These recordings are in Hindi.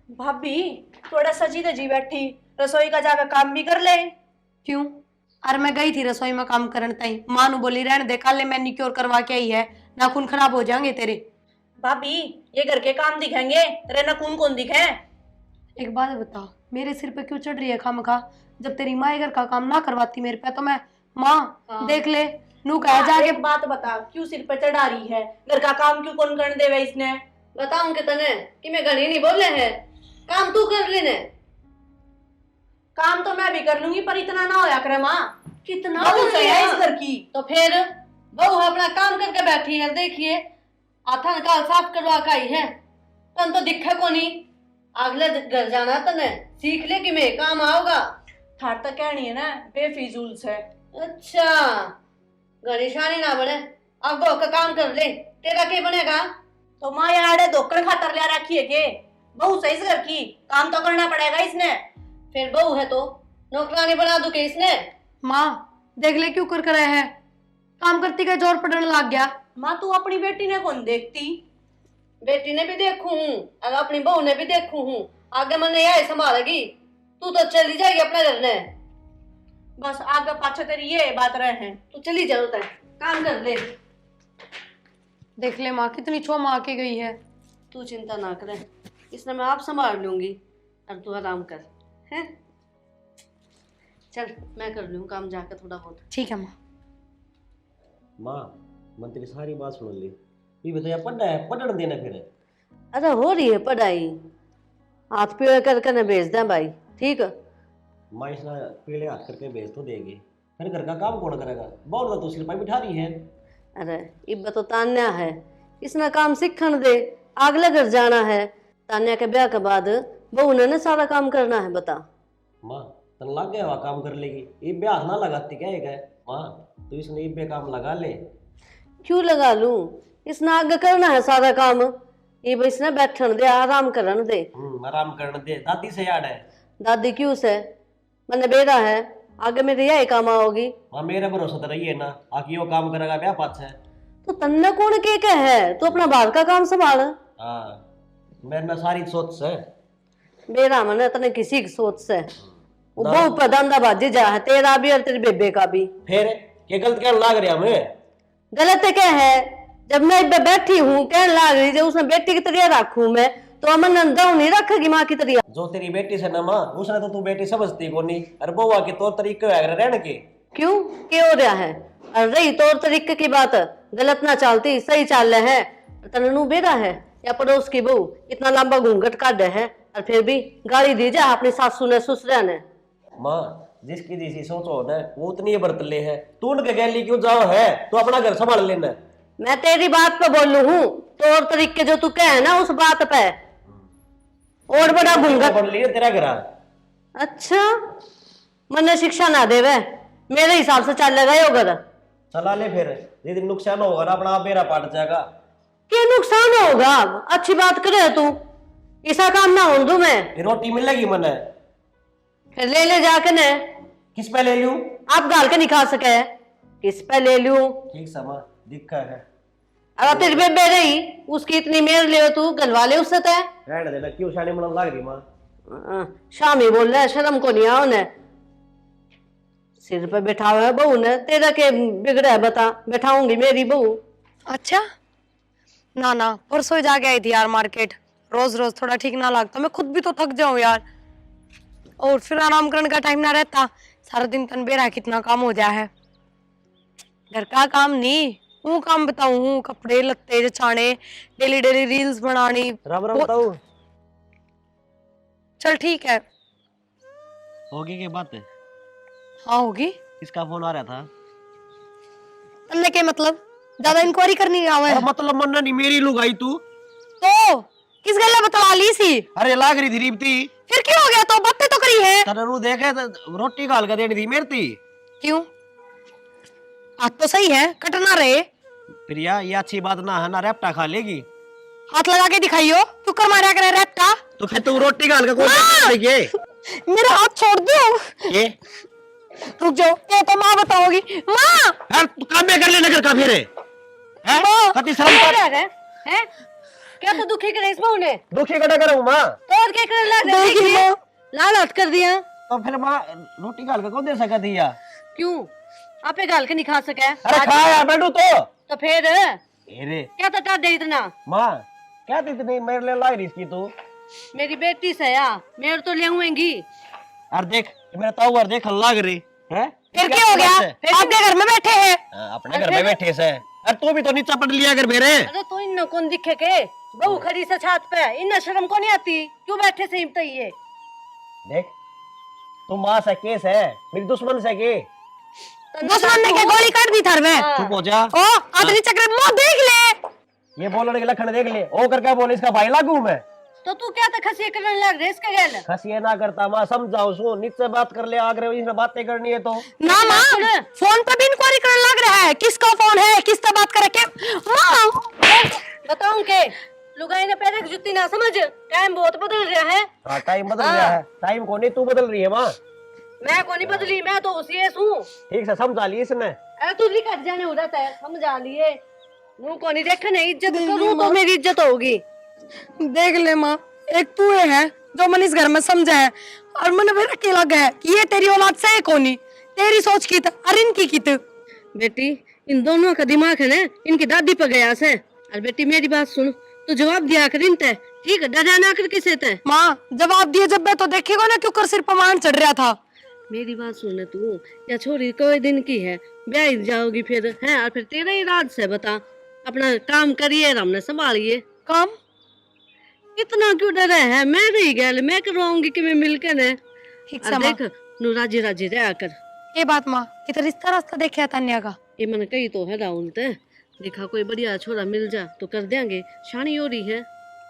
भाभी थोड़ा सजी धजी बैठी, रसोई का जाकर काम भी कर ले। क्यों? अरे मैं गई थी रसोई में काम करने ताई, माँ नु बोली रहने दे, कल मैनिक्योर करवा के आई है, नाखून खराब हो जाएंगे तेरे। भाभी ये घर के काम दिखेंगे, तेरे नखून कौन दिखे? एक बात बता, मेरे सिर पे क्यों चढ़ रही है खामखा? जब तेरी माँ घर का काम ना करवाती मेरे पे तो मैं माँ हाँ। देख ले नू कह जाके। एक बात बता, क्यों सिर पे चढ़ा रही है? घर का काम क्यों कौन करने देवे इसने? बताऊं कि तने कि मैं घड़ी नहीं बोले है, काम तू कर लेने। काम तो मैं भी कर लूंगी पर इतना ना होया करे माँ। कितना बहू कर से लिया? है इस घर की। तो फिर बहू अपना काम करके बैठी है, देखिए आथा निकाल साफ करवा के आई है, तन तो दिखे को नहीं। अगले घर जाना तने सीख ले कि मैं काम आओगा। थार तक कहनी है ना बेफिजूल से। अच्छा घड़ी शानी ना बने, अब गो का काम कर ले, तेरा क्या बनेगा? तो माँ यार धोखड़ खातर लिया रखी है के? बहू से इस घर की काम तो करना पड़ेगा इसने। फिर बहू है तो नौकरानी बना दूं के इसने? माँ देख ले क्यों कर रहे हैं, काम करती का जोर पड़ने लग गया। माँ तू अपनी बेटी ने कौन देखती? बेटी ने भी देखू हूँ और अपनी बहू ने भी देखू हूँ, आगे मैंने यही संभालेगी, तू तो चली जाएगी अपने घर ने। बस आगे पाछे तेरी ये बात रहे हैं। तू चली जाओ, तय काम कर ले। देख ले माँ कितनी छो माँ के गई है। तू चिंता ना करे, इसने मैं आप संभाल लूंगी और तू आराम कर, हैं? चल मैं कर लूँ काम जाकर थोड़ा बहुत। ठीक है माँ। माँ मैं तेरी सारी बात सुन ली, ये बताया पढ़ना है पढ़ने देना फिर। अरे हो रही है पढ़ाई, हाथ पीड़े करके न भेज दें भाई, ठीक है? माँ इसना पीले हाथ करके भेज तो देगी, फिर घर का काम कौन करेगा? बहुत तो सिर पर बिठा रही है। अरे इब्बा तो तान्या है, इसने काम सीखन दे, अगले घर जाना है। तान्या के ब्याह के बाद बहू ने सारा काम करना है, बता। माँ तन लग गया हुआ काम कर लेगी, ये ब्याह ना लगाती क्या है? माँ तो इसने ये काम लगा ले। क्यों लगा लूं, इसने आगे करना है सारा काम, ये बस इसने बैठन दे, आराम करन दे। आराम करने दे, दादी से याद है। दादी क्यों से, मैंने बेटा है, आगे मेरी यही काम आओगी। माँ मेरा भरोसा तो रही है ना, आखिर वो काम करेगा ब्याह पाछ है। तो तन्ने कौन के है, तू अपना बाहर का काम संभाल। हाँ मेरे ना सारी सोच से बेरा मन तने किसी की सोच से वो बहुत पदांदा बाजी जा है, तेरा भी और तेरी बेबे का भी। फिर क्या गलत क्या लाग रहा मैं? गलत क्या है, जब मैं इब्बे बैठी हूँ कहने लाग रही जब उसने बेटी की तरह रखूं मैं, तो अमन दाऊ नहीं रखेगी माँ की तरह। जो तेरी बेटी से ना माँ, उसने तो तू बेटी समझती को नहीं, अरे बउआ के तौर तरीके रहने के। क्यों क्या हो रहा है? और रही तौर तरीके की बात, गलत ना चालती सही चाल रहे हैं। तनू बेरा है या पड़ोस की बहू इतना लंबा घूंघट काट है और फिर भी गाली दी जा अपनी सासू ने ससुरा ने। माँ जिसकी जैसी सोच हो ना वो उतनी बरत ले है, तू उनके गैली क्यों जाओ है? तू अपना घर संभाल लेना। मैं तेरी बात पे बोलू हूँ, तौर तरीके जो तू कहे ना उस बात पे, और बड़ा घूंघट बन लिया तेरा घर। अच्छा मने शिक्षा ना देवे, मेरे हिसाब से चल लेगा यो घर। चला ले फिर, यदि नुकसान होगा ना अपना बेरा पाट जाएगा। क्या नुकसान होगा? अच्छी बात करे तू, ऐसा काम ना हो दूं मैं। ये रोटी मिलेगी मने? फिर ले ले जाके ने, किस पे ले लूं? आप गाल के नहीं खा सके, किस पे ले लूं? ठीक समा दिक्कत है। अब तेरी बेबे रही, उसकी इतनी मेर ले तू गलवा ले उससे तय। रहने देना, क्यों शानी मन लग रही माँ? शामी बोल रहा है, शर्म को नहीं आओ ने, सिर पे बैठा हुआ है बहू ने, तेरा के बिगड़ा है बता, बैठाऊंगी मेरी बहू। अच्छा ना ना, परसों ही जाके आई थी यार मार्केट, रोज रोज थोड़ा ठीक ना लगता, मैं खुद भी तो थक जाऊं यार, और फिर आराम करने का टाइम ना रहता, सारा दिन तन बेरा कितना काम हो जाए है। घर का काम नहीं, वो काम बताऊं हूँ, कपड़े लत्ते जचाने, डेली डेली रील्स बनानी। राम राम बताऊं? चल ठीक है। होगी की बात? हाँ होगी। किसका फोन आ रहा था? तन्ने के मतलब ज्यादा इंक्वायरी करनी आवे? मतलब मन नहीं मेरी लुगाई तू तो किस गल्ला बतला ली सी? अरे लाग रही थी रीबती। फिर क्यों हो गया? तो बातें तो करी है। तनु देखे तो रोटी गाल के देनी थी मेरी थी। क्यों? हाथ तो सही है, कटना रहे। प्रिया ये अच्छी बात ना है ना, रेपटा खा लेगी। हाथ लगा के दिखाइयो, तू कर मारा करे रहता। तो फिर तू रोटी गाल के कौन ये? मेरा हाथ छोड़ दो। ये रुक जाओ, ये तो माँ बताओगी। माँ यार तू काम में कर लेना, कर का फिर है माँ, कति शर्म कर हैं? क्या तो दुखी करे इस बहू ने? दुखी कटा करूँ माँ? तो और क्या करने लग रहे देखी हैं? माँ। लाल हट कर दिया। तो फिर माँ रोटी गाल के कौन दे सका दिया? क्यों? आपे गाल के नहीं खा सके? अरे खा यार बैठू तो फिर अरे क्या तो टाट दे इतना? माँ क्या थी इतनी मेरे लिए लाई इसकी तू? मेरी बेटी से या मेरे तो ले आऊंगी। और देख मेरा ताऊ और देख लाग रही है। फिर क्या हो गया? आपके घर में बैठे हैं। अपने घर में बैठे से। अरे तू भी तो नीचा पट लिया कर मेरे। अरे तो इन कौन दिखे के? बहू खड़ी से छात पे, इन शर्म को नहीं आती? क्यों बैठे से हिमत ही है? देख तू माँ से केस है मेरी दुश्मन से के। दुश्मन ने क्या गोली काट दी थर में? चुप हो जा। ओ आदमी चक्र मुंह देख ले। ये बोलने के लक्षण देख ले। ओ करके बोले इसका भाई लागू मैं। तो तू क्या तक खसी करने लग रहे इसके गैल? खसिए ना करता माँ समझाओ सो नीचे बात कर ले आगे इसने बातें करनी है तो। ना माँ फोन पे भी इंक्वायरी करने लग रहा है। किसका फोन है, किससे बात करे के? माँ बताऊं के लुगाई ने पैर की जुत्ती ना समझ। टाइम बहुत बदल रहा है। हाँ टाइम बदल गया है। टाइम को नहीं तू बदल रही है माँ। मैं को नहीं बदली, मैं तो उसी हूँ। ठीक से समझा ली इसने। अरे तू कट जाने हो रहा है, समझा लिए। मुंह को नहीं देखा नहीं, इज्जत करूँ तो मेरी इज्जत होगी। देख ले माँ, एक तू है जो मन इस घर में समझा है और मन मेरा अकेला गया है कि ये तेरी औलाद से है कोनी। तेरी सोच की और इनकी की बेटी इन दोनों का दिमाग है ना इनकी दादी पर गया से। और बेटी मेरी बात सुन, तू जवाब दिया कर इनते, ठीक है? डरा ना कर किसे ते। माँ जवाब दिए जब मैं तो देखेगा ना क्यों कर सिर पर मान चढ़ रहा था। मेरी बात सुन तू, या छोरी कोई दिन की है, ब्याह जाओगी फिर है और फिर तेरा ही राज से बता। अपना काम करिए, हमने संभालिए काम। इतना क्यों डरे है? मैं रही गैल, मैं करवाऊंगी कि मैं मिलकर ने। ठीक और से माँ। देख नू राजी राजी रहा कर। ये बात माँ कि रिश्ता रास्ता देखे तान्या का। ये मन कही तो है राहुल ते, देखा कोई बढ़िया छोरा मिल जा तो कर देंगे। शानी हो रही है।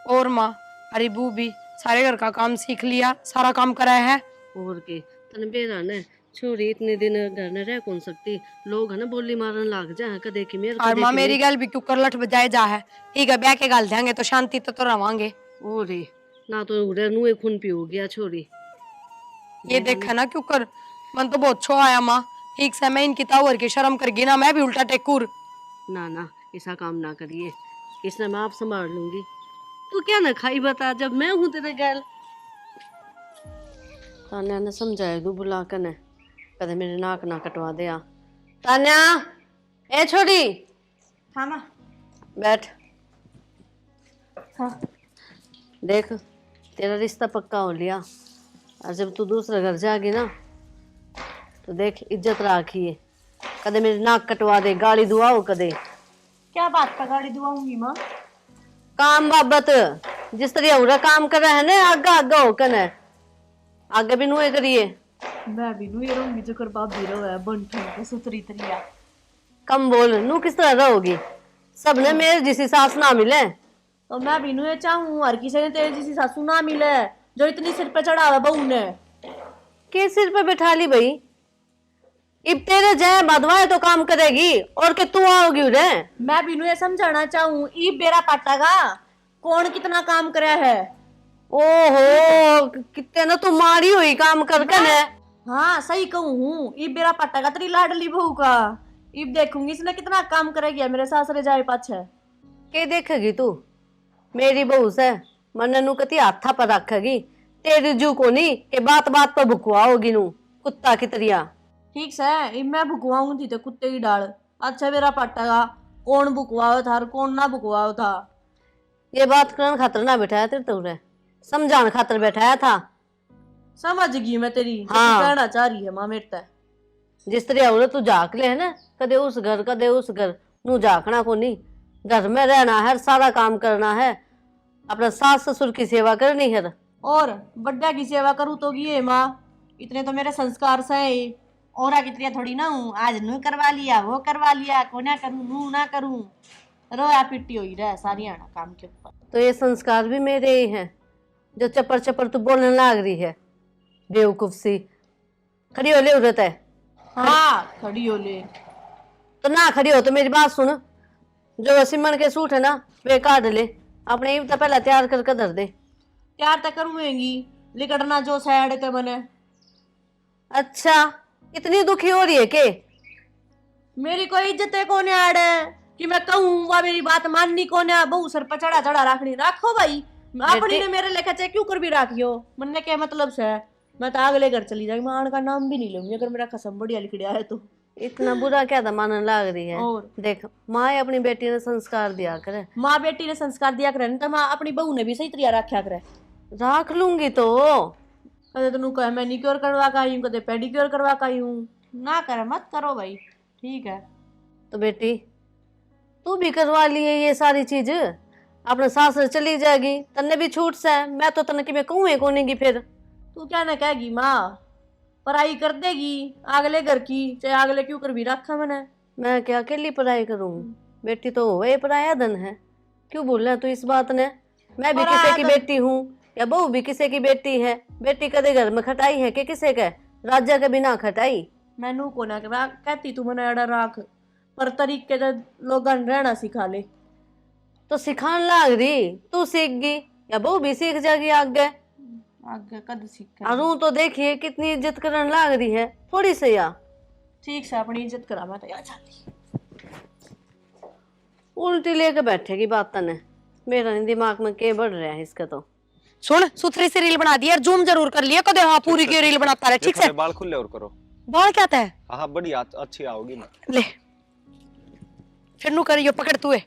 और माँ अरे बू भी सारे घर का काम सीख लिया, सारा काम कराया है। और के तन बेरा ने छोरी इतने दिन घर न रह कौन सकती। लोग है ना बोली मारन लाग जा कदे की मेरे और माँ मेरी गल भी क्यों कर लठ बजाए जा है। ठीक है ब्याह के गाल देंगे तो शांति तो रवांगे। ओ रे ना तो उड़े नुए खून पी हो गया छोरी। ये देखा ना क्यों कर मन तो बहुत छो आया माँ। ठीक से मैं इनकी तावर की शर्म करगी ना मैं भी उल्टा टेकुर। ना ना ऐसा काम ना करिए, इसने मैं आप संभाल लूंगी। तू क्या ना खाई बता जब मैं हूँ तेरे गैल। तान्या ने समझाया तू बुला कर ने कदे मेरे नाक ना कटवा दे। तान्या ए छोरी हाँ माँ। बैठ। हाँ। देख तेरा रिश्ता पक्का हो लिया और जब तू दूसरे घर जाएगी ना तो देख इज्जत राखिए। कदे मेरी नाक कटवा दे, गाली दुआओ कदे। क्या बात का गाड़ी दुआऊंगी माँ? काम बाबत जिस तरह उरा काम कर रहा है ना आगा आगा होकर है आगे भी नुए करिए। मैं भी नू ये रहूंगी जो कर बाप भी रहो है बन ठन के सुतरी तरिया। कम बोल, नू किस तरह रहोगी? सबने मेरे जिसी सास ना मिले। तो मैं भी नू ये चाहूँ हर किसी ने तेरे जैसी सासू ना मिले जो इतनी सिर पे चढ़ावा बहू ने। के सिर पे बैठा ली भाई? इब तेरे जय बदवाए तो काम करेगी और के तू आओगी उरे। मैं भी नू ये समझाना चाहूँ ई बेरा पाटागा कौन कितना काम करे है। ओहो कितने ना तू मारी हुई काम करके ने। हाँ सही कहूँ हूँ ई बेरा पाटागा तेरी लाडली बहू का। इब देखूंगी इसने कितना काम करेगी मेरे सासरे जाए पाछे। के देखेगी तू? मेरी बहू से मन नू कती हाथा पर रखेगी। तेरी जू को नहीं के बात बात पर भुकवा होगी नू कुत्ता की तरिया। ठीक से इब मैं भुकवाऊंगी तो कुत्ते की डाल। अच्छा मेरा पाटागा कौन भुकवाओ था और कौन ना भुकवाओ था। ये बात करने खातर ना बैठाया तेरे तो रे, समझाने खातर बैठाया था। समझ गई मैं तेरी हाँ। कहना चाह रही है माँ मेरे ते। जिस तरह औरत तू झाक ले है ना कदे उस घर कदे उस घर नू झाकना को नहीं। घर में रहना है, सारा काम करना है, अपना सास ससुर की सेवा करनी है। और बड्डा की सेवा करूँ तो ये माँ इतने तो मेरे संस्कार से है। और कितनी थोड़ी ना हूँ आज नू करवा लिया वो करवा लिया को ना करूँ नू ना करूँ रोया पिट्टी हुई रहा सारी आना काम के ऊपर। तो ये संस्कार भी मेरे ही हैं जो चपर चपर तू बोलने लग रही है बेवकूफ सी। खड़ी हो ले उधर है। हाँ खड़ी हो ले। तो ना खड़ी हो तो मेरी बात सुन, जो सिमन के सूट है ना वे काट ले अपने तो पहले तैयार करके धर दे। प्यार तक करूँगी लिकड़ना जो साइड के बने। अच्छा इतनी दुखी हो रही है के? मेरी कोई इज्जत है कौन आड़ है कि मैं कहूँ वह मेरी बात माननी कौन है, बहू सर पर चढ़ा चढ़ा रखनी राखो भाई, अपनी ने मेरे लेखा चाहे क्यों कर भी राखियो, मन के मतलब से मैं तो अगले घर चली जाऊंगी, मैं का नाम भी नहीं लूंगी अगर मेरा कसम बढ़िया लिख दिया है तो। इतना बुरा क्या था मानने लाग रही है। और देख माँ अपनी बेटी ने संस्कार दिया करे, माँ बेटी ने संस्कार दिया करे तो माँ अपनी बहू ने भी सही तरीका रखा करे। राख लूंगी तो कदे तेन कहे मैनिक्योर करवा का आई हूँ, कदे पेडिक्योर करवा का आई हूँ, ना करे मत करो भाई, ठीक है। तो बेटी तू भी करवा लिए ये सारी चीज, अपने सासर चली जाएगी, तन्ने भी छूट से, मैं तो तन्ने कि मैं कहूँ कोनेगी फिर। तू क्या ना कहेगी माँ, पढ़ाई कर देगी अगले घर की, चाहे अगले क्यों कर भी रखा मैंने। मैं क्या अकेली पढ़ाई करूँ, बेटी तो वही पराया धन है, क्यों बोल रहा तू इस बात ने। मैं भी किसी की बेटी हूँ या बहू भी किसी की बेटी है, बेटी कदे घर में खटाई है कि किसे के राजा के बिना खटाई। मैनू को ना कहती तू मैंने अड़ा राख, पर तरीके से लोग रहना सिखा ले। तो सिखान लाग रही, तू सीख गई या बहू भी सीख जाएगी आगे। आगे कद सीख अरू तो देखिए कितनी इज्जत करने लाग रही है, थोड़ी सी या ठीक से अपनी इज्जत करा, मैं तो यार चाहती उल्टी लेके बैठेगी बात तने, मेरा नहीं दिमाग में के बढ़ रहा है इसका। तो सुन, सुथरी सी रील बना दी यार, जूम जरूर कर लिया कदे, हाँ पूरी की रील बनाता रहे, ठीक से। बाल खुले और करो। बाल क्या है? हाँ बढ़िया अच्छी आओगी ना। ले फिर नु करियो, पकड़ तू है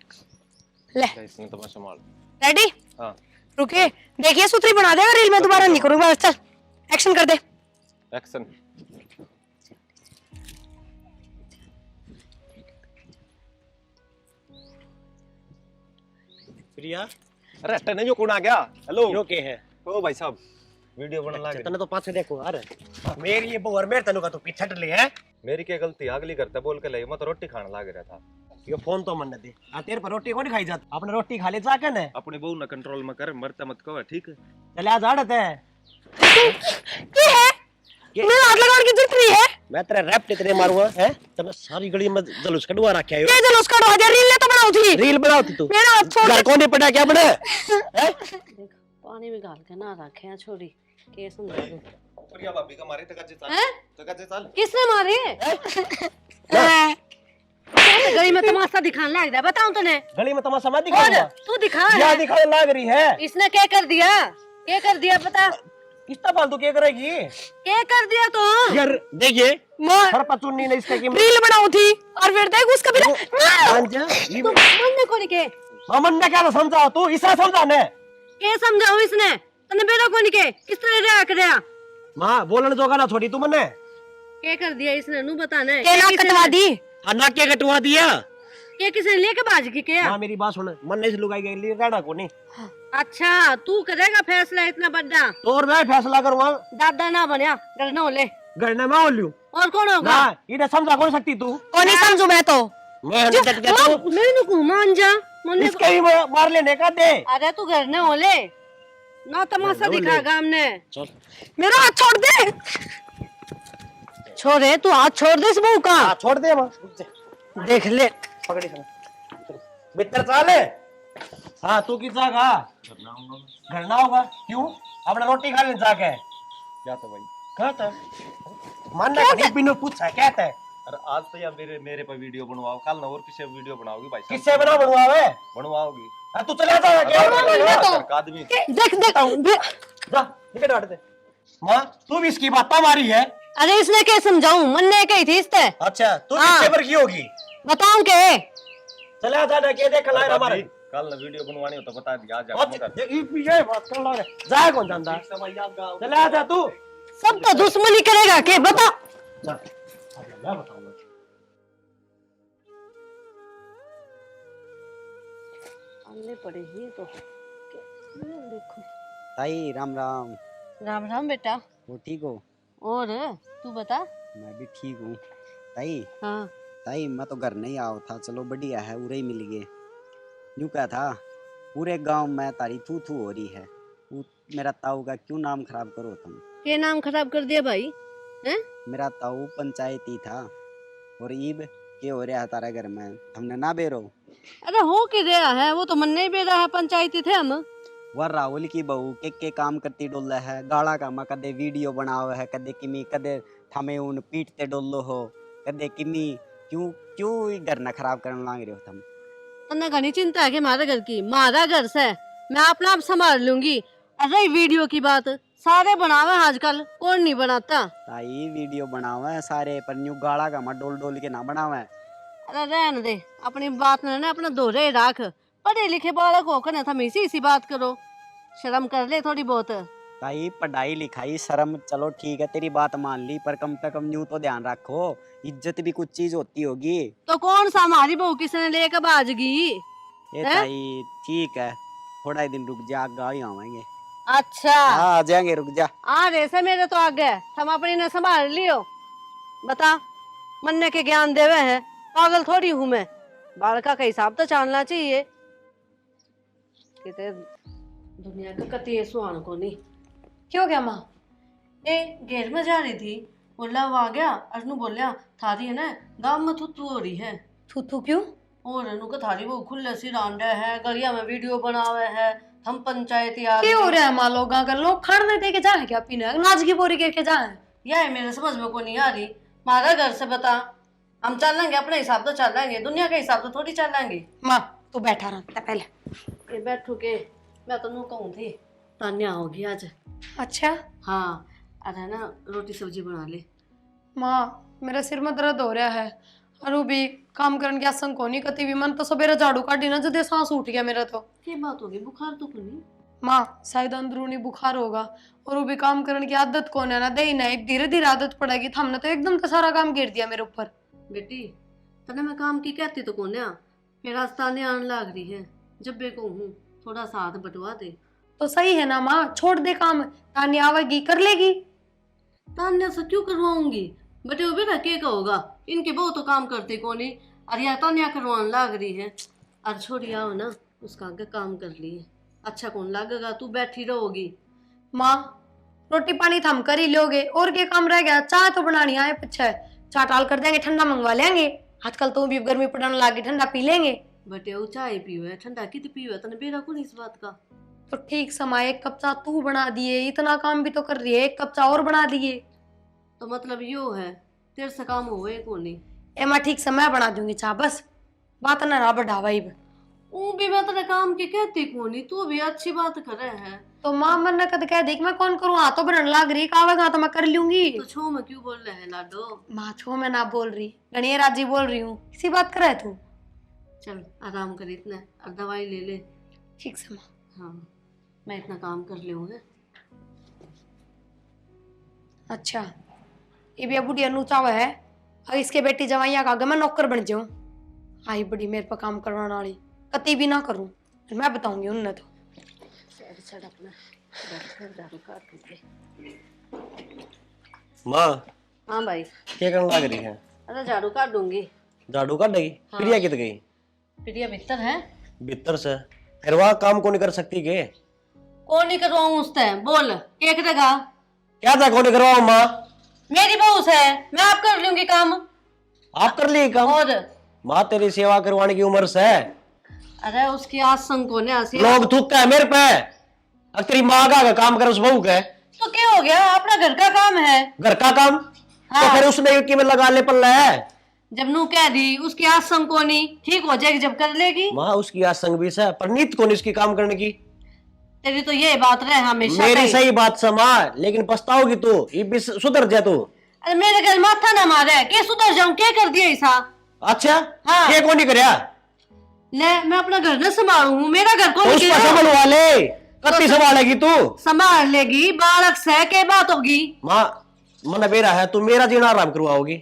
ले, इसने तो मैं संभाल। रेडी? हाँ रुके, देखिए सुथरी बना देगा रील, मैं दोबारा नहीं करूंगा, चल एक्शन कर दे। एक्शन। प्रिया अरे टने जो कौन आ गया? हेलो यो के है? ओ भाई साहब वीडियो बना लागे। तने तो पाछे देखो, अरे मेरी ये बहू और मेरे तनु का तो पीछे टले है। मेरी क्या गलती, अगली करता बोल के ले, मैं तो रोटी खाने लाग रहा था। ये फोन तो मन दे, आ तेरे पर रोटी कौन खाई जात, अपने रोटी खा ले जाके ने, अपने बहू ना कंट्रोल में कर, मरता मत कहो, ठीक है? चले आ झाड़त है। ये है मेरा हाथ लगाने की जरूरत नहीं है, मैं तेरे रैप इतने मारूंगा है, तने सारी गली में जलूस कढवा रखा है। ये जलूस का दो रील ने तो बनाऊ थी, रील बनाओ तू, मेरा हाथ छोड़ घर कौन नहीं पड़ा क्या बने हैं? देख पानी में घाल के ना रखे हैं छोरी, के समझा दूं। प्रिया भाभी का मारे तकाजे चाल, हैं? तकाजे चाल। किसने मारे? गली में तमाशा दिखाने लग रहा है, बताऊं तने? गली में तमाशा मत दिखाऊंगा, तू दिखा क्या है। दिखाने लाग रही है? इसने क्या कर दिया? क्या कर दिया बता? इतना फालतू क्या करेगी क्या कर दिया तू? यार? देखिए मार सर पचुन्नी ने इसके की रील बनाऊ थी, और फिर देख उसका भी अंजा तू मन्ने को नहीं के? मामन ने क्या समझाओ तू, इसा समझा ने ये समझाओ इसने, तने बेरा को नहीं के? किस तरह रहा कर? मां बोलने जोगा ना छोड़ी तू मने। क्या कर दिया इसने? नू बताने के नाक कटवा दी, अन्ना क्या कटवा दिया? ये किसने लेके बाज की क्या? मां मेरी बात सुन, मन ने से लुगाई गई लिए गाड़ा को नहीं। अच्छा तू करेगा फैसला इतना बड़ा? तो और मैं फैसला करूंगा, दादा ना बनया डरना हो ले, गड़ने में ओलियो और कौन होगा? ना इधर समझा कौन सकती तू? को नहीं समझू मैं तो। मैं नहीं डट गया तू, मैं नु को मान जा मन्ने इसके ही मार लेने का दे। अरे तू घर ने हो ले ना, तमाशा दिखा हमने। चल मेरा हाथ छोड़ दे, छोड़े तू, हाथ छोड़ दे इस बहू का। हां छोड़ दे मां, देख ले पकड़ी सुन भीतर चाले। हाँ तू की जागा घर ना होगा, क्यों? अपना रोटी खा ले जाके। क्या था भाई? कहता मानना कहीं बिनु पूछा कहता है। अरे आज तो यार मेरे मेरे पे वीडियो बनवाओ, कल ना और किसे वीडियो बनाओगी भाई साहब? किससे बना बनवावे? बनवाओगी? तू चला जा क्या आदमी देख जा निकट हट दे। माँ तू भी इसकी बात मारी है। अरे इसने क्या समझाऊं, मन्ने कही थी इससे। अच्छा तू हाँ। किससे पर की होगी? बताऊं के? चला जा के देख लाए हमारे। कल ना वीडियो बनवानी हो तो बता दिया, आज ये बात कर ला रे, जा कौन जानता? चला जा तू, सब तो दुश्मनी करेगा के बता। जा मैं बताऊंगा। आने पड़े ही तो देखो। ताई राम राम। राम राम बेटा। वो ठीक हो? और तू बता। मैं भी ठीक हूँ ताई। हाँ ताई मैं तो घर नहीं आओ था, चलो बढ़िया है उरे ही मिल गए। यूँ क्या था, पूरे गांव में तारी थू थू हो रही है, वो मेरा ताऊ का क्यों नाम खराब करो तुम? ये नाम खराब कर दिया भाई हैं? मेरा ताऊ पंचायती था और ईब के हो रहा है तारा घर में, हमने ना बेरो। अरे हो के रहा है, वो तो मन नहीं बे रहा है, पंचायती थे हम। वह राहुल की बहू के काम करती डोला है, गाड़ा का मैं कदे वीडियो बनाओ है, कदे किमी कदे थमे उन पीटते डोलो हो, कदे किमी क्यों क्यों घर ना खराब करने लाग रहे हो तुम? तन्ने घनी चिंता है कि हमारे घर की, हमारा घर से मैं अपना आप संभाल लूंगी। अरे वीडियो की बात सारे बनावे आजकल, कौन नहीं बनाता। ताई वीडियो बनावे सारे, पर न्यू गाला का मत डोल डोल के ना बनावे। अरे रहने दे, अपनी बात न अपना दोहरे राख। पढ़े लिखे बालक होकर तुम इसी बात करो, शर्म कर ले थोड़ी बहुत। ताई पढ़ाई लिखाई शर्म चलो ठीक है, तेरी बात मान ली, पर कम से कम न्यू तो ध्यान रखो, इज्जत भी कुछ चीज होती होगी। तो कौन सा हमारी बहू किसने लेकर बाजगी। ये ताई ठीक है, थोड़ा ही दिन रुक जा, गाड़ी आवेंगे। अच्छा हाँ, आ जाएंगे, रुक जा। आ जैसे मेरे तो आगे हम अपनी ने संभाल लियो। बता, मन्ने के ज्ञान देवे है, पागल थोड़ी हूँ मैं। बालका का हिसाब तो जानना चाहिए। किते दुनिया का कति सुहान को नहीं। क्यों क्या माँ? ए घेर में जा रही थी, बोला वो आ गया, अनु बोलिया थारी है ना गांव में थुथु हो रही है। थू क्यों? और अनु का थारी वो खुले सी रांडे है, गलिया में वीडियो बनावे है, हम पंचायत यार। क्या हो रहा है माँ? लोग अगर लोग खाने दे के जाए क्या पीने, नाच की बोरी के जाए? यह मेरे समझ में को नहीं आ रही। हमारा घर से बता, हम चलेंगे अपने हिसाब से चलेंगे, दुनिया के हिसाब से थोड़ी चलेंगे। माँ तू बैठा रहा पहले। ये बैठू के मैं तो नू कहूँ थी तान्या होगी आज। अच्छा हाँ, अरे ना रोटी सब्जी बना ले। माँ मेरा सिर में दर्द हो रहा है, अरु भी काम करने की आसन को नहीं कती भी, मन तो सवेरे झाड़ू काटी ना जदे सांस उठ गया मेरा। तो क्या बात होगी, बुखार तो नहीं? माँ शायद अंदरूनी बुखार होगा, और वो भी काम करने की आदत कौन है ना दे ना, एक धीरे धीरे आदत पड़ेगी। तो हमने तो एकदम तो सारा काम गिर दिया मेरे ऊपर। बेटी तने मैं काम की कहती तो कौन है, फिर आज तान्या आने लग रही है, जब बे को हूँ थोड़ा सा हाथ बटवा दे। तो सही है ना माँ, छोड़ दे काम, तान्या आवेगी कर लेगी। तान्या से क्यों करवाऊंगी, बेटे वो बेटा क्या कहोगा, इनके बहु तो काम करते कौन है। अरे यार तान्या करवाने लग रही है, अरे छोड़ी आओ ना, उसका आगे काम कर लिए, अच्छा कौन लगेगा, तू बैठी रहोगी। माँ रोटी पानी थम कर ही लोगे, और क्या काम रह गया? चाय तो बनानी आए पीछे, चाय टाल कर देंगे, ठंडा मंगवा लेंगे। आजकल तो भी गर्मी पड़ने लगी, ठंडा पी लेंगे। बटे वो चाय पीवे ठंडा कित पीवे, तने बेरा कौन इस बात का। तो ठीक समय एक कप चाय तू बना दिए, इतना काम भी तो कर रही है, एक कप चाय और बना दिए। तो मतलब यो है तेरे से काम हुए को नहीं। ए मैं ठीक समय बना दूंगी चाय, बस बात ना रहा बढ़ावा ही। वो भी मैं तेरे काम की कहती को नहीं, तू भी अच्छी बात करे है। तो माँ मन ने कद कह देख मैं कौन करूँ, हाथ तो बनने लग रही, आवेगा तो मैं कर लूंगी। तो छो में क्यों बोल रहे है लाडो। माँ छो मैं ना बोल रही, गणिया राजी बोल रही हूँ, इसी बात कर रहे तू। चल आराम कर इतना, और दवाई ले ले। ठीक से माँ। हाँ मैं इतना काम कर लूँगा। अच्छा ये भी बुढ़िया नूचावा है, और इसके बेटी जवाइया का आगे मैं नौकर बन जाऊं। आई बड़ी मेरे पर काम करवाने वाली, कती भी ना करूं, फिर मैं बताऊंगी उन्हें। तो माँ हाँ भाई। क्या करने लग रही है? अरे झाड़ू काट दूंगी। झाड़ू काट देगी? हाँ। प्रिया कित गई? प्रिया भीतर है। भीतर से फिर वहाँ काम को नहीं कर सकती के? कौन नहीं करवाऊं उससे, बोल क्या करेगा। क्या था कौन नहीं करवाऊँ माँ? मेरी बहू से मैं आप कर लूंगी काम। आप कर लिए काम? और माँ तेरी सेवा करवाने की उम्र से है। अरे उसकी आसन को ने लोग थूकता है मेरे पे, अब तेरी माँ का काम कर उस बहू के। तो क्या हो गया, अपना घर का काम है। घर का काम? हाँ। तो फिर उसने की में लगा ले पल्ला है। जब नू कह दी उसकी आसन को नहीं ठीक हो जाएगी जब कर लेगी। माँ उसकी आज संग भी से, पर नीत को नहीं इसकी काम करने की। तेरी तो ये बात रहे हमेशा। मेरी सही बात समा, लेकिन पछताओगी तू, ये भी सुधर जा तू। अरे मेरे घर माथा ना मारे, क्या सुधर जाऊं, क्या कर दिया ऐसा। अच्छा हाँ। ये कौन नहीं करया? ले मैं अपना घर न संभालू, मेरा घर तो कौन उसका संभालवा ले, कत्ती संभालेगी तू? संभाल लेगी, बालक से क्या बात होगी। माँ मन बेरा है, तू मेरा जीना आराम करवाओगी?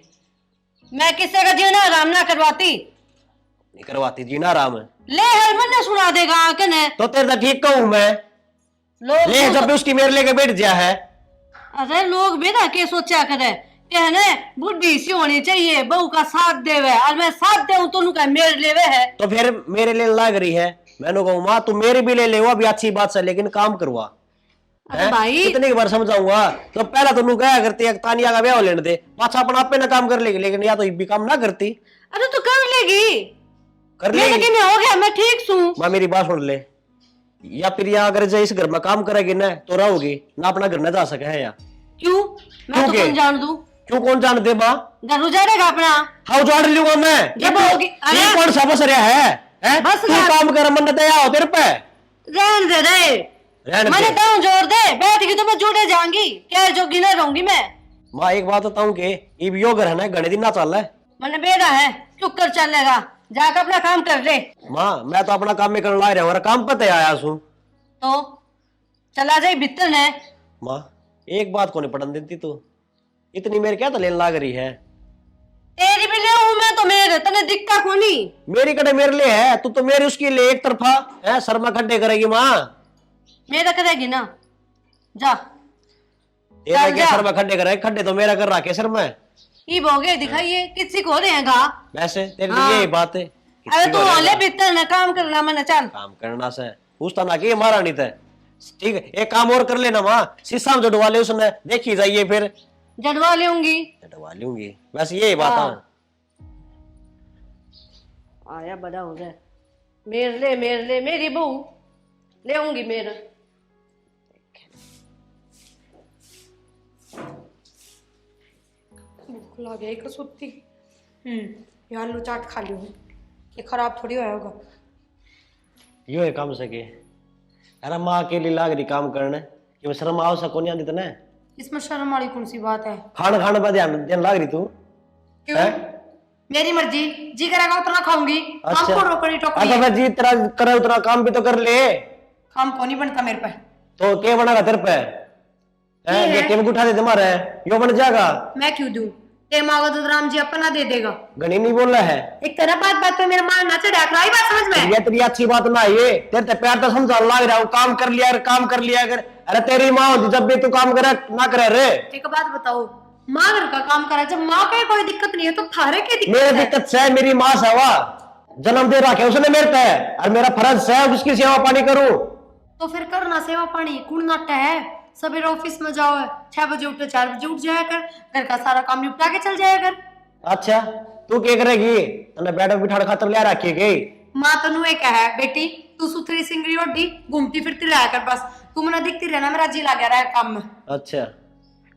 मैं किसी का जीना आराम ना करवाती। नहीं करवाती, जीना आराम है। ले हर मन सुना देगा कने। तो तेरे तो ठीक कहूँ मैं, लोग ले जब भी उसकी मेरे लेके बैठ गया है। अरे लोग भी ना क्या सोचा करे, कहने बुद्धि सी होनी चाहिए, बहू का साथ देवे, और मैं साथ दे तो उनका मेरे लेवे है। तो फिर मेरे लिए लग रही है, मैंने कहूँ माँ तू मेरे भी ले ले, वो भी अच्छी बात से, लेकिन काम करवा। अरे भाई कितनी बार समझाऊंगा, तो पहला तो नू क्या करती है, तानिया का ब्याह लेने दे, पाछा अपना आपे ना काम कर लेगी, लेकिन या तो ये भी काम ना करती। अरे तो कर लेगी, कर मेरे लेगी। कि हो गया, मैं ठीक हूँ। माँ मेरी बात सुन ले, या फिर या अगर जो इस घर में काम करेगी ना तो रहोगी ना, अपना घर न जा सके है या? क्यों, मैं तो क्यों कौन जान दूं। क्यों कौन जान दे माँ? घर उजाड़ेगा अपना। हाँ उजाड़ लूंगा मैं। जब होगी। ये कौन सा बस रहा है? है? बस तू यार। काम कर, मन दया हो तेरे पे। रहन दे रे, रहने मैंने दे। दांव जोड़ दे, बैठेगी तो मैं जुड़े जाऊंगी, क्या जोगी ना रहूंगी मैं। माँ एक बात बताऊं के ये योग है ना घने दिन ना चल रहा है। मैंने बेड़ा है, चुप कर चलेगा, जाकर अपना काम कर ले। माँ मैं तो अपना काम में करने ला रहा हूँ, काम पते आया हूँ। तो चला जाए भीतर ने। माँ एक बात को नहीं पढ़न देती तू, इतनी मेरे क्या तो लेने लाग रही है। तेरी भी ले हूं मैं तो, मेरे तने दिखता को नहीं। मेरी कटे मेरे लिए है, तू तो मेरी उसके लिए एक तरफा है, शर्मा खड्डे करेगी माँ। मेरा करेगी ना, जा। तेरा चल क्या जा। शर्मा खड्डे करे, खड्डे तो मेरा कर रहा है शर्मा। ये भोगे दिखाइए किसी को रहेगा। वैसे तेरे हाँ। लिए यही बात है। अरे तू वाले भीतर ना काम करना, मैंने चल। काम करना से पूछता ना कि मारा नहीं था। ठीक है एक काम और कर लेना माँ, शीशा में जड़वा ले उसने, देखी जाइए फिर। जड़वा लूंगी। जड़वा लूंगी, वैसे यही बात है। आया बड़ा हो गया, मेरे ले मेरी बहू ले आऊंगी मेरा। बिल्कुल आ गया एक सुत्ती। ये आलू चाट खा ली हूँ, ये खराब थोड़ी होया होगा। यो है काम सके। अरे माँ अकेली लाग रही काम करने, कि मैं शर्म आओ सको नहीं आती तने। इसमें शर्म वाली कौन सी बात है? खाना खाने पर ध्यान ध्यान लाग रही तू। क्यों? हैं? मेरी मर्जी, जी करेगा उतना खाऊंगी। काम को रोकड़ी टोकरी अच्छा है। फिर जितना करे उतना काम भी तो कर ले। काम को नहीं बनता मेरे पे। तो क्या बनेगा तेरे पे? ये है। ये केम उठा दे तुम्हारे, यो बन जाएगा। मैं क्यों दूं? ते मांगो तो राम जी अपना दे देगा। गणी नहीं बोल रहा है। एक तरह बात बात पे मेरा मान ना चढ़ा कराई बात समझ में। ये तेरी अच्छी बात ना ये, तेरे ते प्यार तो समझा लाग रहा हूँ, काम कर लिया काम कर लिया कर। अरे तेरी माँ होती जब भी तू काम करे ना करे रे। एक बात बताओ, माँ घर का काम करा, जब माँ का कोई दिक्कत नहीं है तो थारे की दिक्कत मेरी है? दिक्कत से मेरी माँ से हुआ, जन्म दे रखा है उसने मेरे पे, और मेरा फर्ज है उसकी सेवा पानी करूं। तो फिर करना सेवा पानी, कुण नाटा है। सवेरे ऑफिस में जाओ, 6 बजे उठो 4 बजे उठ जाया कर, घर का सारा काम निपटा के चल जाया कर। अच्छा तू क्या करेगी? तने बैठक बिठाड़ खातर ले रखी गई। माँ तनु एक है बेटी, तू सुथरी सिंगरी ओढ़ी घूमती फिरती रहा कर बस। तू मना दिखती रहना, मेरा जी लगा रहा है काम में। अच्छा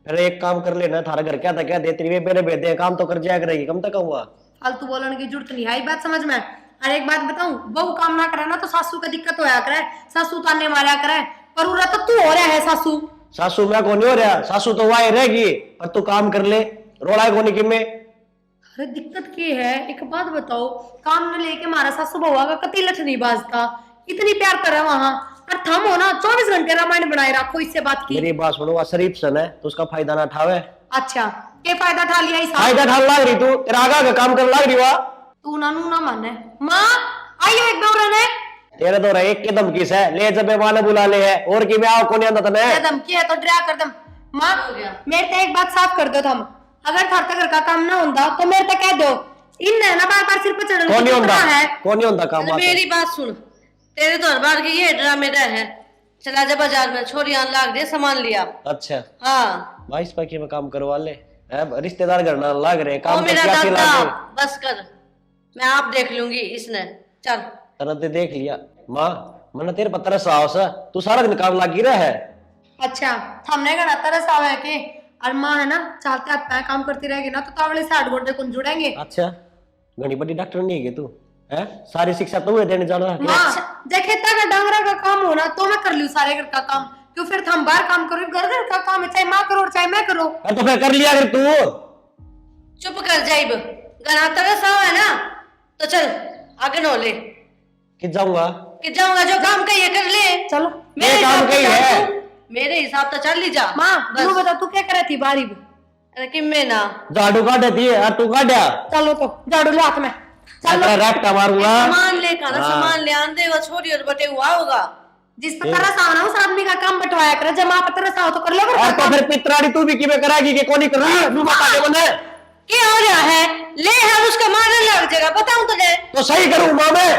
फिर एक काम कर लेना, थारा घर क्या था क्या दे तेरी मेरे बेदे काम तो कर जाया करेगी, कम तक हुआ। फालतू बोलने की जरूरत नहीं आई बात समझ में। और एक बात बताऊं, बहू काम ना करे ना तो सासू का दिक्कत होया करे, सासू ताने मारा करे। पर उरा तो तू हो रहा है सासू। सासू मैं को नहीं हो रहा, सासू तो वही रहेगी, पर तू काम कर ले, रोड़ा को नहीं कि मैं। अरे दिक्कत क्या है, एक बात बताओ, काम न लेके मारा सासू बहुआ का कति लठ नहीं बाजता, इतनी प्यार करे वहां, और थम हो ना 24 घंटे रामायण बनाए रखो इससे बात की। मेरी बात सुनो, शरीफ सन है तो उसका फायदा ना उठावे। अच्छा क्या फायदा उठा लिया इस फायदा ठाल लाग रही तू, तेरा आगा का काम कर लाग रही हुआ। तू नानू ना माने। माँ आइयो एक दौरा ने। तेरे तो एक के दम किस है, ले जब वाले बुला ले है और कि मैं आओ को नहीं आंदा तने। ये धमकी है तो डरा कर दम। माँ मेरे ते एक बात साफ कर दो तुम, अगर थार घर का काम ना होता तो मेरे ते कह दो, इन ना बार बार सिर पर चढ़ने कौन नहीं की होता है। कौन नहीं होता काम वास्ते। मेरी बात सुन, तेरे तो हर बार की ये ड्रामे है। चला जा बाजार में, छोरियां लाग दे सामान लिया। अच्छा हाँ बाईस पैके में काम करवा ले, रिश्तेदार घर ना लाग रहे ओ काम मेरा करके आके दादा, लागे। बस कर, मैं आप देख लूंगी इसने। चल तरह ते देख लिया माँ, मैंने तेरे पत्थर साहस है, तू सारा दिन काम लागी रहा है। अच्छा हमने का तरस आवे के, और माँ है ना चाहते आप पैर काम करती रहेगी ना तो तावड़े से 8 गोटे कुन जुड़ेंगे। अच्छा घनी बड़ी डॉक्टर नहीं है तू है, सारी शिक्षा तो देने जाना है। माँ जे खेता का डांगरा का काम हो ना तो मैं कर लूं सारे घर का काम, क्यों फिर हम बाहर काम करो, घर घर का काम है, चाहे माँ करो चाहे मैं करो। तो फिर कर लिया कर तू। चुप कर जाइब, गना तरस है ना तो चल आगे नो ले कि जाऊंगा कि जाऊंगा, जो काम का ये कर ले। चलो ये काम हिसाब कही तो है। चल तू, मेरे हिसाब तो चल ली जा। माँ बस तू बता तू क्या करे थी बारी में? अरे कि मैं ना झाड़ू काट देती है और तू काटा चलो तो झाड़ू ले हाथ में, चलो। रैप्टा मारूंगा। सामान ले खाना, हाँ। सामान ले आन देगा, छोरी और बटे हुआ होगा। जिस पर तरस आओ ना उस आदमी का काम बंटवाया करे, जब माँ पर तरस आओ तो कर लो घर और का तो काम। फिर पितराड़ी तू भी किਵੇਂ कराएगी कि कौन नहीं कर रही है, तू बता दे मने। क्या हो रहा है? ले है उसका मारने लग जाएगा, बताऊं तुझे। तो सही करूं मां मैं,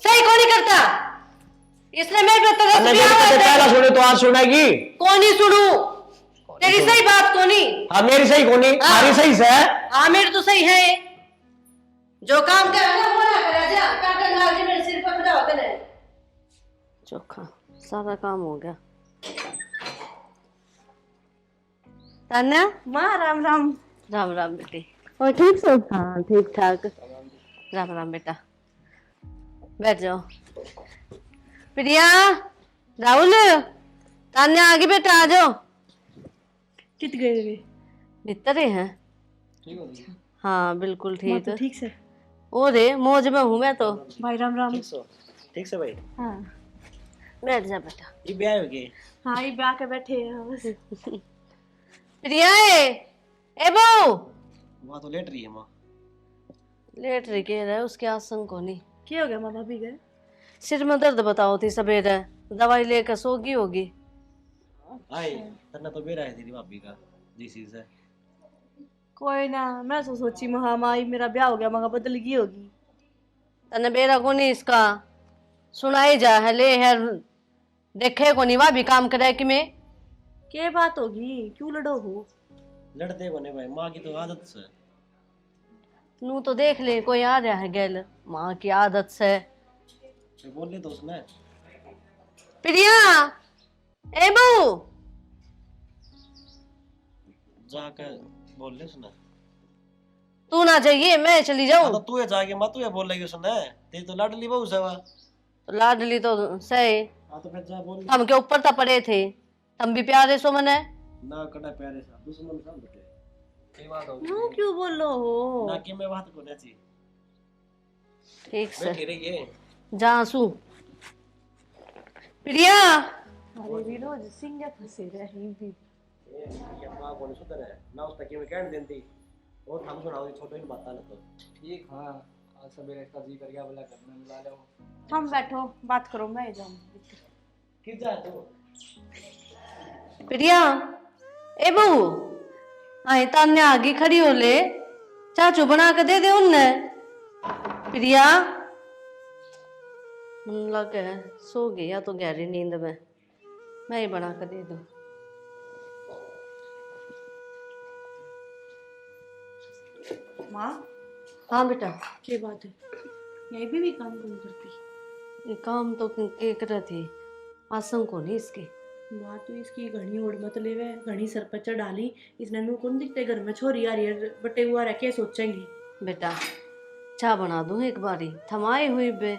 सही कौन नहीं करता, इसलिए मैं भी तरस मैंने भी मेरे आवाज से है। पहला सुनी तो आज सुनेगी। कौन ही सुनू, तेरी सही बात कौन ही। हाँ मेरी सही कौन नहीं, हाँ। सारी सही से है। हाँ मेरी तो सही है, जो काम कर रहा वो ना करा जा, काटन लाल जी मेरे सिर पर बिठाओ कने। चोखा सारा काम हो गया। तान्या माँ राम राम। राम राम बेटी। और ठीक सो? हाँ ठीक ठाक, राम राम बेटा। बैठ जाओ। प्रिया, राहुल, तान्या आगे बेटा आ जाओ। कित गए वे? भीतर ही हैं। हाँ बिल्कुल माँ ठीक। तो ठीक से? ओ रे मौज में हूँ मैं तो। भाई राम राम। ठीक से भाई। हाँ बैठ जा बेटा। ये ब्याह हो गए। हाँ, ये ब्याह के बैठे हैं बस। प्रिया ए बहू। वहाँ तो लेट रही है माँ। लेट रही कह रहा है, उसके आसन को नहीं। क्या हो गया माँ? भाभी गए? सिर में दर्द बताओ थी सवेरे, दवाई लेकर सोगी होगी। आए तन्ना तो बेरा है तेरी भाभी का जीसी से। कोई ना, मैं तो सोची महा माई मेरा ब्याह हो गया, मगा बदल गई होगी। तने बेरा को नहीं इसका सुनाई जा है ले है, देखे को नहीं वह भी काम करे कि मैं। क्या बात होगी, क्यों लड़ो हो? लड़ते बने भाई, माँ की तो आदत से। नू तो देख ले कोई आ रहा है गैल, माँ की आदत से। तो बोल ले तो उसने। प्रिया ए बहू। जाकर बोल ले उसने। तू ना चाहिए मैं चली हाँ जाऊं। तो तू है जाके माँ, तू है बोल रही उसने। तेरी तो लाडली बहू से वह। तो लाडली तो सही, हाँ तो फिर जा बोल। हम के ऊपर तो पड़े थे, हम भी प्यारे सो मने। ना कड़ा प्यारे सा दुश्मन सा बेटे। सही बात हो। नो क्यों बोलो हो? ना कि मैं बात को नहीं। ठीक से बैठी रही है। जा सू। प्रिया अरे विरोध सिंह फंसे रही भी। ये माँ को नहीं सुधर है ना, उस तक में कहने देती। और हम सुनाओ ये छोटे ही बात ना तो। ठीक। हाँ आज सवेरे इसका जी कर गया, बोला घर में मिला लो। हम बैठो बात करो, मैं जाऊँ। किस जा तू? प्रिया ए बहू, आई तान्या आगे खड़ी हो ले, चाचू बना के दे दे उनने। प्रिया लग है सो गई या तो गहरी नींद में, मैं ही बना के दे दूं। माँ हाँ बेटा। क्या बात है? यही भी काम कौन करती? ये काम तो के कर थी, आसन को नहीं इसके। माँ तो इसकी घनी ओढ़ मत लेवे, घनी सर पर चढ़ डाली। इसने नू कौन दिखते घर में, छोरी आ रही है बटे हुआ रह के सोचेंगी। बेटा चाय बना दूं एक बारी, थमाई हुई बे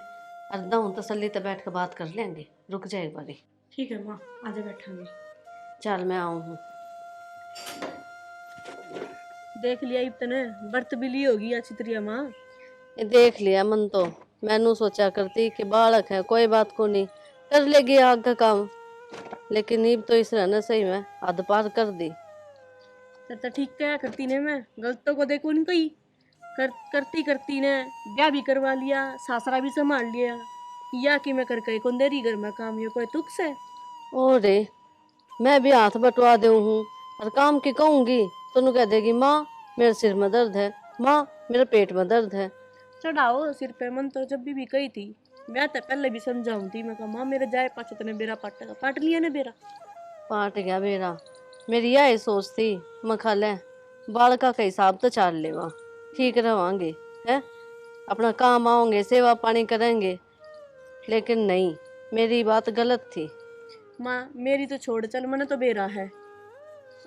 अर्दा हूं, तसल्ली तो बैठ कर बात कर लेंगे, रुक जाए एक बारी। ठीक है माँ, आजा बैठांगे। चल मैं आऊं हूँ। देख लिया इतने बर्त भी ली होगी अच्छी तरह माँ। ये देख लिया मन तो, मैनू सोचा करती कि बालक है कोई बात को नहीं कर लेगी आग का काम, लेकिन नीब तो इस रहना सही में हद पार कर दी। तो ठीक क्या करती ने, मैं गलतों को देखो नहीं कही करती करती ने ब्याह भी करवा लिया, सासरा भी संभाल लिया, या कि मैं करके कौन देरी घर में काम, ये कोई तुक से? ओ रे मैं भी हाथ बटवा दे हूँ और काम की कहूंगी तो कह देगी माँ मेरे सिर में दर्द है, माँ मेरे पेट में दर्द है। चढ़ाओ सिर पे मन तो जब भी कही थी, मैं तो पहले भी समझाऊं थी, मैं कहा माँ मेरे जाए पाछे तने बेरा पाटेगा, पाट लिया ने बेरा। पाट गया बेरा, मेरी यही सोच थी मैं खा ले बालका का हिसाब तो चाल लेवा, ठीक रवांगे है, अपना काम आओगे सेवा पानी करेंगे, लेकिन नहीं मेरी बात गलत थी। माँ मेरी तो छोड़ चल, मैंने तो बेरा है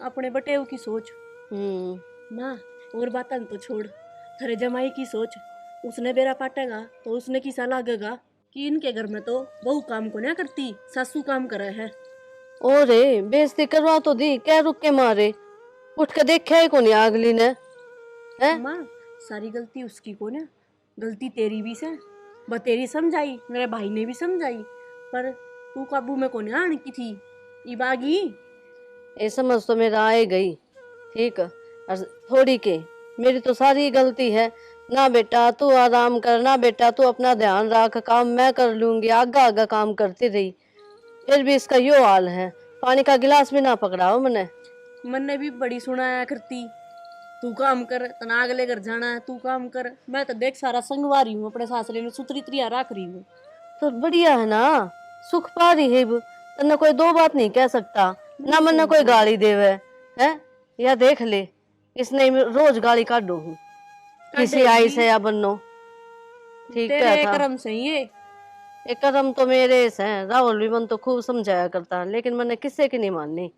अपने बटेव की सोच। माँ और बात तो छोड़, थारे जमाई की सोच, उसने बेरा पाटेगा तो उसने किसा लागेगा कि इनके घर में तो बहू काम को ना करती, सासू काम करे है। ओ रे बेइज्जती करवा तो दी, क्या रुक के मारे, उठ के देखा है कौन अगली ने है। माँ सारी गलती उसकी को ना, गलती तेरी भी से, तेरी समझाई, मेरे भाई ने भी समझाई, पर तू काबू में कौन आने की थी इबागी। ये समझ तो मेरा आए गई, ठीक है, और थोड़ी के मेरी तो सारी गलती है ना। बेटा तू आराम कर, ना बेटा तू अपना ध्यान रख, काम मैं कर लूंगी, आगा आगा काम करती रही, फिर भी इसका यो हाल है, पानी का गिलास भी ना पकड़ाओ मैंने भी बड़ी सुनाया करती, तू काम कर, तना अगले घर जाना है, तू काम कर। मैं तो देख सारा संगवारी हूँ, अपने सासरे में सुतरी त्रिया रख रही हूँ। तो बढ़िया है ना, सुख पा रही है, तन्ने कोई दो बात नहीं कह सकता, ना मन कोई गाली देवे है। या देख ले इसने रोज गाली काटू हूँ किसी आई से या बनो, ठीक तेरे था। कर्म से ये एक कदम तो मेरे से हैं, राहुल भी मन तो खूब समझाया करता, लेकिन मैंने किसी की नहीं माननी।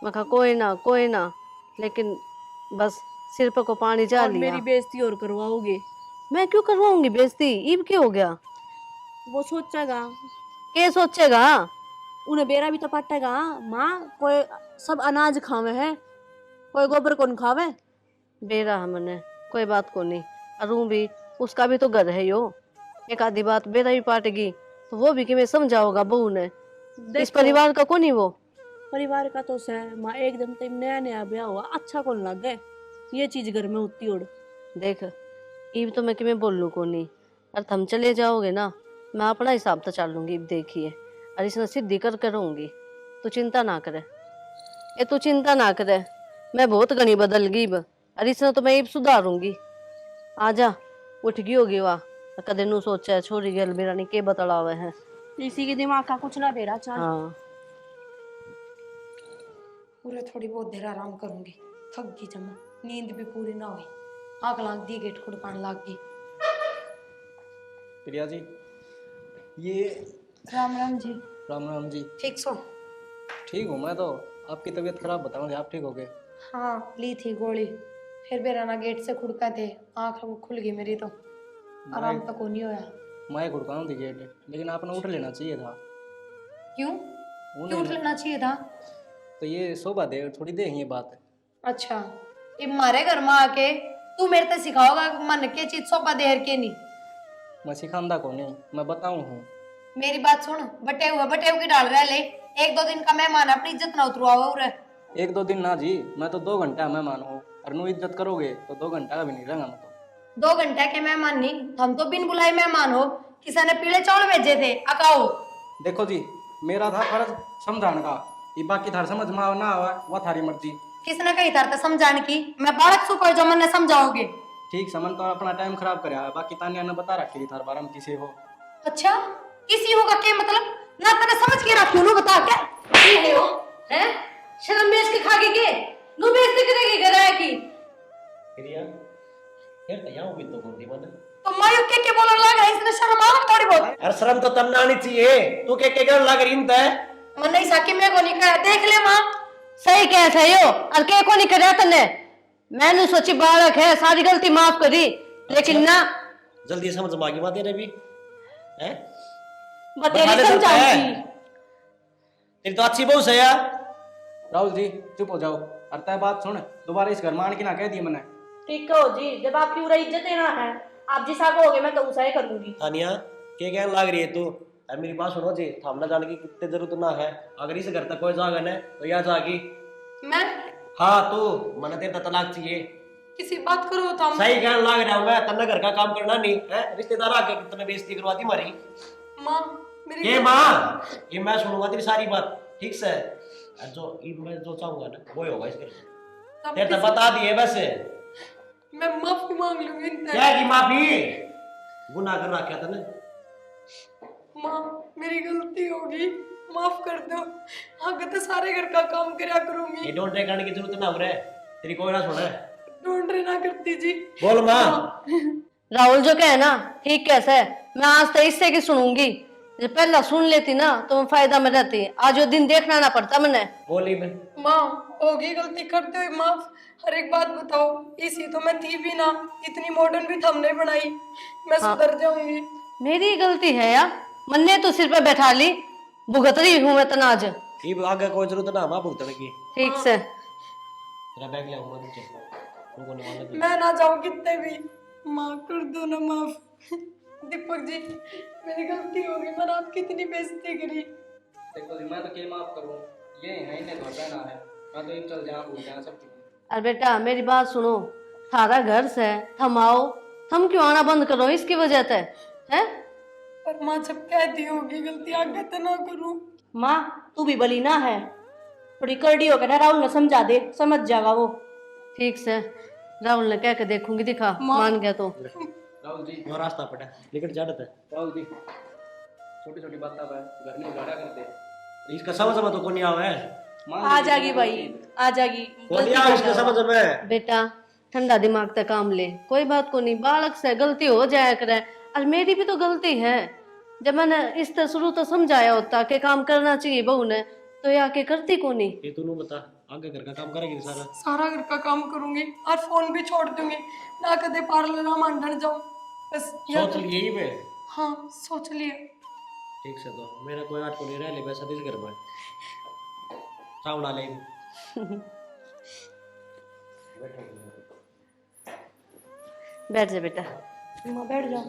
मैं कहा कोई ना, लेकिन बस सिर पर को पानी जा और लिया। मेरी बेइज्जती और करवाओगे? मैं क्यों करवाऊंगी बेइज्जती, ईब क्या हो गया? वो सोचेगा, के सोचेगा? उन्हें बेरा भी तो पटेगा। माँ कोई सब अनाज खावे है, कोई गोबर कौन खावे। बेरा हमने कोई बात को नहीं। अरू भी उसका भी तो घर है यो, एक आधी बात बेरा भी पाटेगी तो वो भी कि मैं समझाओगा बहू ने। इस देखो, परिवार का कौन ही वो। परिवार का तो है माँ, एकदम तो नया नया ब्याह हुआ, अच्छा कौन लगे ये चीज घर में होती उड़। देख इब तो मैं कि मैं बोल लूँ को नहीं, और तुम चले जाओगे ना मैं अपना हिसाब तो चाल लूंगी। इब देखिए और इसने सीधी कर रहूंगी। तू चिंता ना करे, ये तू चिंता ना करे, मैं बहुत घनी बदल गई इब, और इसने तो मैं इब सुधारूंगी। आजा उठ गई होगी वाह, कदे नू सोचा छोरी गल मेरा नहीं के बतलावे है। इसी के दिमाग का कुछ ना बेरा चाल। हाँ पूरे थोड़ी बहुत देर आराम करूंगी, थक गई जमा, नींद भी पूरी ना हुई, आग लाग दी, गेट खुड़कान लाग गई। प्रिया जी, ये राम राम जी। राम राम जी। ठीक सो? ठीक हूँ मैं तो। आपकी तबीयत खराब बताऊँ, आप ठीक हो गए? हाँ ली थी गोली, फिर बेराना गेट से खुड़का थे, आँख खुल गई मेरी तो, आराम तो को नहीं होया। मैं गुड़काऊँ थी गेट, लेकिन आपने उठ लेना चाहिए था। क्यों उन्हें क्यों उठ लेना चाहिए था? तो ये शोभा दे थोड़ी दे ये बात। अच्छा, ये मारे घर में आके तू मेरे से सिखाओगा मन के चीज सोपा देर के नहीं? मैं सिखांदा को नहीं, मैं बताऊँ हूँ। मेरी बात सुन, बटे हुए की डाल रहा है ले, एक दो दिन का मेहमान अपनी इज्जत ना उतरवाओ रे। एक दो दिन ना जी, मैं तो 2 घंटा मेहमान हूँ, और नू इज्जत करोगे तो 2 घंटा का भी नहीं रहूंगा मैं तो। 2 घंटे के मेहमान नहीं, हम तो बिन बुलाए मेहमान हो, किसी ने पीले चावल भेजे थे अकाओ। देखो जी, मेरा था फर्ज समझाने का, ये बाकी थार समझ में ना आवा वह थारी मर्जी। किसने कही था समझाने की? मैं बालक सु कोई जो मन समझाओगे। ठीक समन तो अपना टाइम खराब करे, बाकी तानिया ने बता रखी थी थार बारे में किसी हो। अच्छा, किसी होगा के मतलब ना, तने समझ के रखी नु बता क्या की है हो? हैं शर्म बेच के खागे के नु बेइज्जती करेगी गराया की। प्रिया यार तैयार भी तो बोलती मन तो मायू के बोलने लगा, इसने शर्म आ थोड़ी बहुत। अरे शर्म तो तब ना आनी चाहिए, तू के कर लग रही है। मन नहीं साकी मैं को नहीं कहा, देख ले मां। सही कह थे यो, और के को नहीं करे तने। मैंने सोची बालक है, सारी गलती माफ करी, लेकिन ना जल्दी समझ मांगी बात तेरे भी हैं। बतेरी समझाऊंगी। तेरी तो अच्छी बहू है यार। राहुल जी चुप हो जाओ, और तय बात सुन, दोबारा इस घर मान की ना कह दी मैंने। ठीक हो जी, जब आपकी पूरा इज्जत देना है, आप जिसा कहोगे मैं तो उसा ही करूंगी। तानिया क्या कहने लग रही है तू? अब मेरी बात सुनो जी, थामना जाने की कितने जरूरत ना है। अगर इस घर तक कोई जागा ना तो यहाँ जागी। मैं हाँ तू मन तेरे तलाक चाहिए। किसी बात करो तो हम। सही कहने लग रहा हूँ मैं, तन्ना घर का काम करना नहीं है। रिश्तेदार आके कितने बेइज्जती करवाती मारी। मां मेरी ये माँ, ये मैं सुनूंगा तेरी सारी बात ठीक से। जो मैं जो चाहूंगा ना वो ही होगा इस घर में। तेरे तो बता दिए वैसे। मैं माफी मांग लूंगी इनसे। क्या की माफी? गुनाह कर रखा था ना। माँ मेरी गलती होगी, माफ कर दो, आगे तो सारे घर का काम करा करूंगी। ये डोंट करने की जरूरत ना हो रहा है, तेरी कोई ना सुने। ढूंढ ना करती जी। बोल माँ। राहुल जो कहे ना ठीक कैसे, मैं आज तो इससे की सुनूंगी। जब पहला सुन लेती ना तो मैं फायदा में रहती, आज वो दिन देखना ना पड़ता मैंने। बोली मैं माँ होगी गलती, करते हुए माफ। हर एक बात बताओ, इसी तो मैं थी भी ना, इतनी मॉडर्न भी थमने बनाई, मैं सुधर जाऊंगी। मेरी गलती है या मन्ने तो सिर पे बैठा ली, भुगत रही हूँ मैं तनाज। ये आगे कोई जरूरत ना माँ भुगतने की। ठीक से तेरा बैग ले आऊंगा नीचे, तुमको नहीं मानना चाहिए। मैं ना जाऊँ कितने भी, माँ कर दो ना माफ। दीपक जी मेरी गलती होगी, मैंने आपकी इतनी बेइज्जती करी। देखो जी मैं तो के माफ करूँ, ये है इन्हें घर रहना है, मैं तो इन चल जाऊँ भूल जाऊँ सब। अरे बेटा मेरी बात सुनो, थारा घर से थम आओ, थम क्यों आना बंद करो इसकी वजह से है? पर माँ जब कहती होगी गलती आगे तो ना करूँ। माँ तू भी बली ना है, थोड़ी करड़ी होकर ना राहुल ने समझा दे, समझ जाएगा वो। ठीक से राहुल ने कह के देखूंगी, दिखा मान गया तो। राहुल जी, वो रास्ता पड़ा लेकिन जाड़त है। राहुल जी छोटी छोटी बात अब घर में उजाड़ा करते, इसका समझ में तो कोई नहीं आवे। आ जाएगी भाई, आ जाएगी। कोई नहीं आवे इसका समझ में। बेटा ठंडा दिमाग से काम ले, कोई बात को नहीं, बालक से गलती हो जाया करे, और मेरी भी तो गलती है। जब मैंने इस तरह शुरू तो समझाया होता कि काम करना चाहिए बहू ने, तो ये आके करती को नहीं। ये तू बता आगे घर का काम करेगी सारा? सारा घर का काम करूंगी और फोन भी छोड़ दूंगी, ना कदे पार्लर ना मंडन जाऊं, बस सोच लिए ही पे। हाँ सोच लिया। ठीक से तो मेरा कोई आठ को नहीं रह ले वैसा दिस घर में चावड़ा ले बैठ जा बेटा। माँ बैठ जाओ।